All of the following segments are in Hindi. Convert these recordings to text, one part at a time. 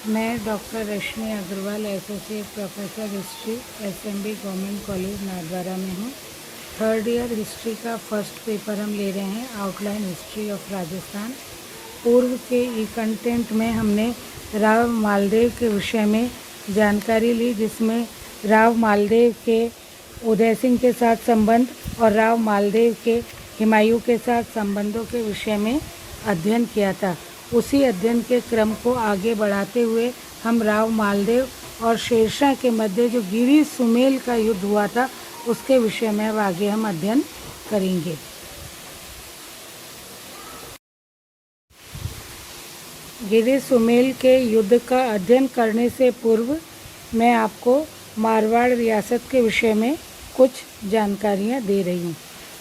मैं doctor Rashmi Agarwal associate professor history SMB government college Nathdwara में हूँ। थर्ड ईयर हिस्ट्री का फर्स्ट पेपर हम ले रहे हैं, आउटलाइन हिस्ट्री ऑफ राजस्थान। पूर्व के ई कंटेंट में हमने राव मालदेव के विषय में जानकारी ली, जिसमें राव मालदेव के उदय सिंह के साथ संबंध और राव मालदेव के हुमायूं के साथ संबंधों के विषय में अध्ययन किया था। उसी अध्ययन के क्रम को आगे बढ़ाते हुए हम राव मालदेव और शेरशाह के मध्य जो गिरी सुमेल का युद्ध हुआ था उसके विषय में अब आगे हम अध्ययन करेंगे। गिरी सुमेल के युद्ध का अध्ययन करने से पूर्व मैं आपको मारवाड़ रियासत के विषय में कुछ जानकारियाँ दे रही हूँ।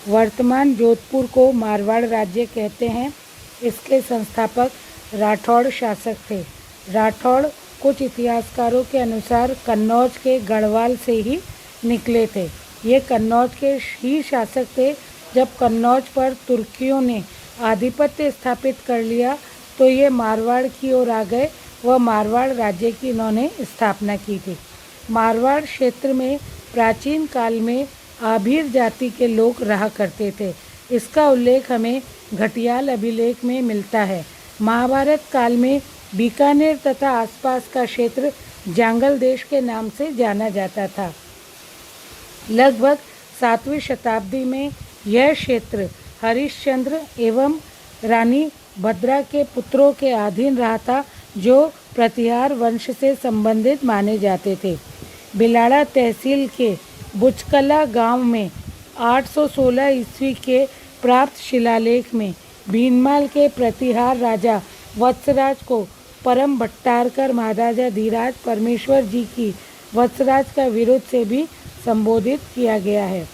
वर्तमान जोधपुर को मारवाड़ राज्य कहते हैं। इसके संस्थापक राठौड़ शासक थे। राठौड़ कुछ इतिहासकारों के अनुसार कन्नौज के गढ़वाल से ही निकले थे। ये कन्नौज के ही शासक थे। जब कन्नौज पर तुर्कियों ने आधिपत्य स्थापित कर लिया तो ये मारवाड़ की ओर आ गए व मारवाड़ राज्य की इन्होंने स्थापना की थी। मारवाड़ क्षेत्र में प्राचीन काल में आभीर जाति के लोग रहा करते थे। इसका उल्लेख हमें घटियाल अभिलेख में मिलता है। महाभारत काल में बीकानेर तथा आसपास का क्षेत्र जांगल देश के नाम से जाना जाता था। लगभग 7वीं शताब्दी में यह क्षेत्र हरिश्चंद्र एवं रानी भद्रा के पुत्रों के अधीन रहा था, जो प्रतिहार वंश से संबंधित माने जाते थे। बिलाड़ा तहसील के बुचकला गांव में 816 ईस्वी के प्राप्त शिलालेख में भीनमाल के प्रतिहार राजा वत्सराज को परम भट्टारकर महाराजा धीराज परमेश्वर जी की वत्सराज का विरोध से भी संबोधित किया गया है।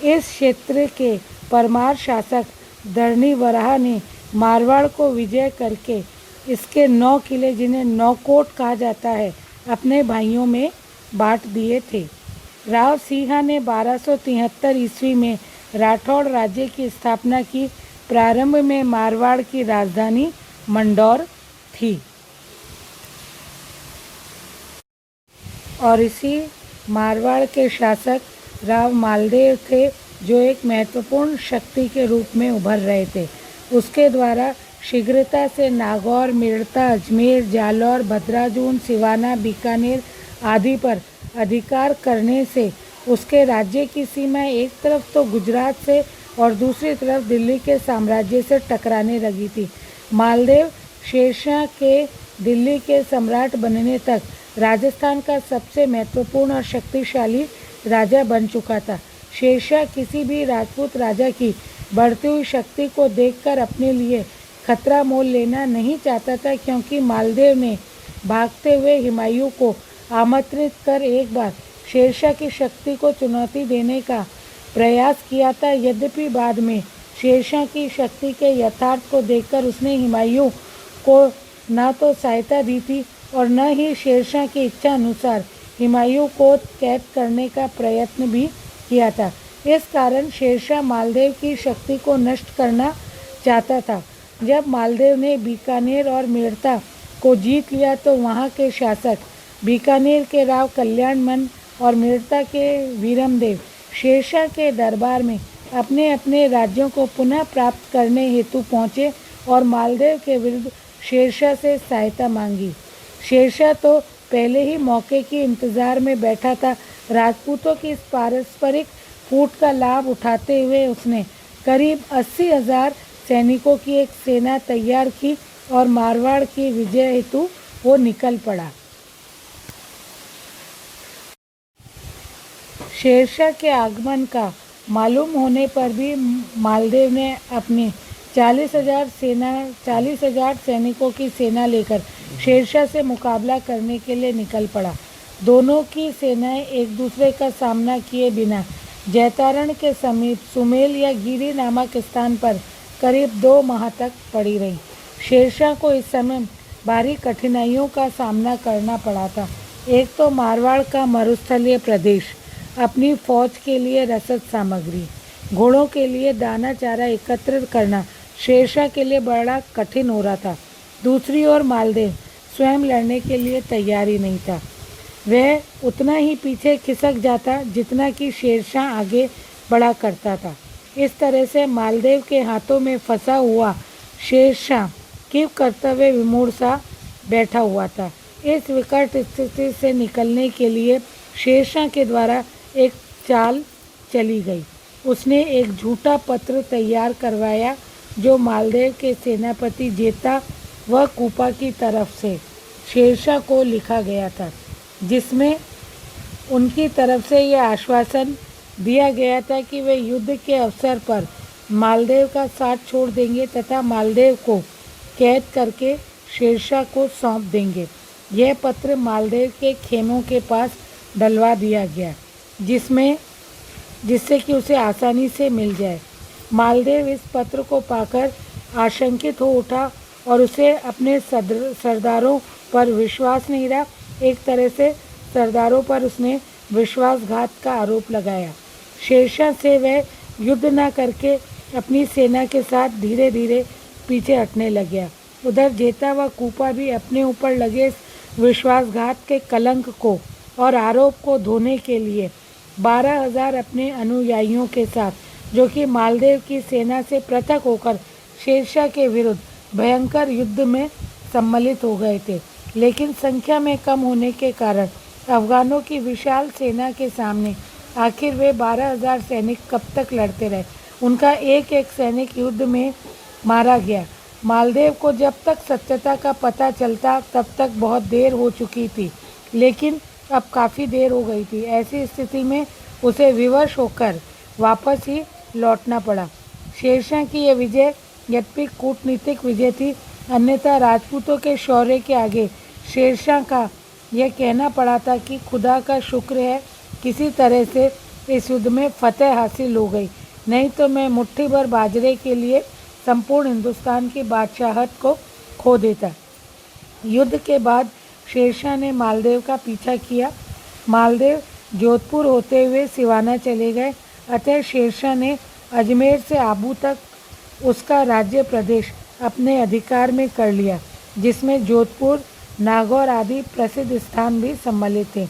इस क्षेत्र के परमार शासक धरणी वराह ने मारवाड़ को विजय करके इसके 9 किले, जिन्हें 9 कोट कहा जाता है, अपने भाइयों में बांट दिए थे। राव सिंहा ने 1273 ईस्वी में राठौड़ राज्य की स्थापना की। प्रारंभ में मारवाड़ की राजधानी मंडौर थी और इसी मारवाड़ के शासक राव मालदेव थे, जो एक महत्वपूर्ण शक्ति के रूप में उभर रहे थे। उसके द्वारा शीघ्रता से नागौर, मेड़ता, अजमेर, जालौर, भद्राजून, सिवाना, बीकानेर आदि पर अधिकार करने से उसके राज्य की सीमा एक तरफ तो गुजरात से और दूसरी तरफ दिल्ली के साम्राज्य से टकराने लगी थी। मालदेव शेरशाह के दिल्ली के सम्राट बनने तक राजस्थान का सबसे महत्वपूर्ण और शक्तिशाली राजा बन चुका था। शेरशाह किसी भी राजपूत राजा की बढ़ती हुई शक्ति को देखकर अपने लिए खतरा मोल लेना नहीं चाहता था, क्योंकि मालदेव ने भागते हुए हुमायूं को आमंत्रित कर एक बार शेरशाह की शक्ति को चुनौती देने का प्रयास किया था। यद्यपि बाद में शेरशाह की शक्ति के यथार्थ को देखकर उसने हुमायूं को न तो सहायता दी थी और न ही शेरशाह की इच्छा अनुसार हुमायूं को कैद करने का प्रयत्न भी किया था। इस कारण शेरशाह मालदेव की शक्ति को नष्ट करना चाहता था। जब मालदेव ने बीकानेर और मेड़ता को जीत लिया तो वहाँ के शासक बीकानेर के राव कल्याणमल और मेड़ता के वीरमदेव शेरशाह के दरबार में अपने अपने राज्यों को पुनः प्राप्त करने हेतु पहुँचे और मालदेव के विरुद्ध शेरशाह से सहायता मांगी। शेरशाह तो पहले ही मौके के इंतजार में बैठा था। राजपूतों की इस पारस्परिक फूट का लाभ उठाते हुए उसने करीब 80,000 सैनिकों की एक सेना तैयार की और मारवाड़ की विजय हेतु वो निकल पड़ा। शेरशाह के आगमन का मालूम होने पर भी मालदेव ने अपनी 40,000 सैनिकों की सेना लेकर शेरशाह से मुकाबला करने के लिए निकल पड़ा। दोनों की सेनाएं एक दूसरे का सामना किए बिना जैतारण के समीप सुमेल या गिरी नामक स्थान पर करीब 2 माह तक पड़ी रही। शेरशाह को इस समय भारी कठिनाइयों का सामना करना पड़ा था। एक तो मारवाड़ का मरुस्थलीय प्रदेश, अपनी फौज के लिए रसद सामग्री, घोड़ों के लिए दाना चारा एकत्रित करना शेरशाह के लिए बड़ा कठिन हो रहा था। दूसरी ओर मालदेव स्वयं लड़ने के लिए तैयार ही नहीं था। वह उतना ही पीछे खिसक जाता जितना कि शेरशाह आगे बढ़ा करता था। इस तरह से मालदेव के हाथों में फंसा हुआ शेरशाह कीव कर्तव्य विमूढ़ सा बैठा हुआ था। इस विकट स्थिति से निकलने के लिए शेरशाह के द्वारा एक चाल चली गई। उसने एक झूठा पत्र तैयार करवाया जो मालदेव के सेनापति जेता व कूपा की तरफ से शेरशाह को लिखा गया था, जिसमें उनकी तरफ से यह आश्वासन दिया गया था कि वे युद्ध के अवसर पर मालदेव का साथ छोड़ देंगे तथा मालदेव को कैद करके शेरशाह को सौंप देंगे। यह पत्र मालदेव के खेमों के पास डलवा दिया गया, जिससे कि उसे आसानी से मिल जाए। मालदेव इस पत्र को पाकर आशंकित हो उठा और उसे अपने सरदारों पर विश्वास नहीं रहा। एक तरह से सरदारों पर उसने विश्वासघात का आरोप लगाया। शेरशाह से वह युद्ध न करके अपनी सेना के साथ धीरे धीरे पीछे हटने लग गया। उधर जेता व कूपा भी अपने ऊपर लगे इस विश्वासघात के कलंक को और आरोप को धोने के लिए 12,000 अपने अनुयायियों के साथ, जो कि मालदेव की सेना से पृथक होकर शेरशाह के विरुद्ध भयंकर युद्ध में सम्मिलित हो गए थे। लेकिन संख्या में कम होने के कारण अफगानों की विशाल सेना के सामने आखिर वे 12,000 सैनिक कब तक लड़ते रहे। उनका एक एक सैनिक युद्ध में मारा गया। मालदेव को जब तक सत्यता का पता चलता तब तक बहुत देर हो चुकी थी, लेकिन अब काफ़ी देर हो गई थी। ऐसी स्थिति में उसे विवश होकर वापस ही लौटना पड़ा। शेरशाह की यह विजय यद्यपि कूटनीतिक विजय थी, अन्यथा राजपूतों के शौर्य के आगे शेरशाह का यह कहना पड़ा था कि खुदा का शुक्र है किसी तरह से इस युद्ध में फतेह हासिल हो गई, नहीं तो मैं मुट्ठी भर बाजरे के लिए संपूर्ण हिंदुस्तान की बादशाहत को खो देता। युद्ध के बाद शेरशाह ने मालदेव का पीछा किया। मालदेव जोधपुर होते हुए सिवाना चले गए। अतः शेरशाह ने अजमेर से आबू तक उसका राज्य प्रदेश अपने अधिकार में कर लिया, जिसमें जोधपुर, नागौर आदि प्रसिद्ध स्थान भी सम्मिलित थे।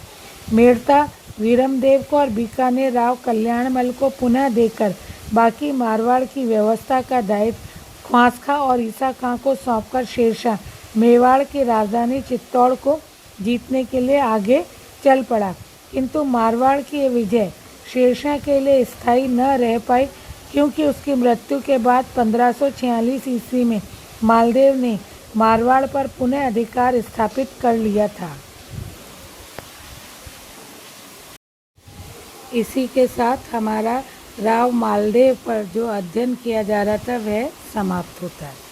मेड़ता वीरमदेव को और बीकानेर राव कल्याणमल को पुनः देकर बाकी मारवाड़ की व्यवस्था का दायित्व ख्वासखा और ईसा खां को सौंपकर शेरशाह मेवाड़ की राजधानी चित्तौड़ को जीतने के लिए आगे चल पड़ा। किंतु मारवाड़ की यह विजय शेरशाह के लिए स्थायी न रह पाई, क्योंकि उसकी मृत्यु के बाद 1546 ईस्वी में मालदेव ने मारवाड़ पर पुनः अधिकार स्थापित कर लिया था। इसी के साथ हमारा राव मालदेव पर जो अध्ययन किया जा रहा था वह समाप्त होता है।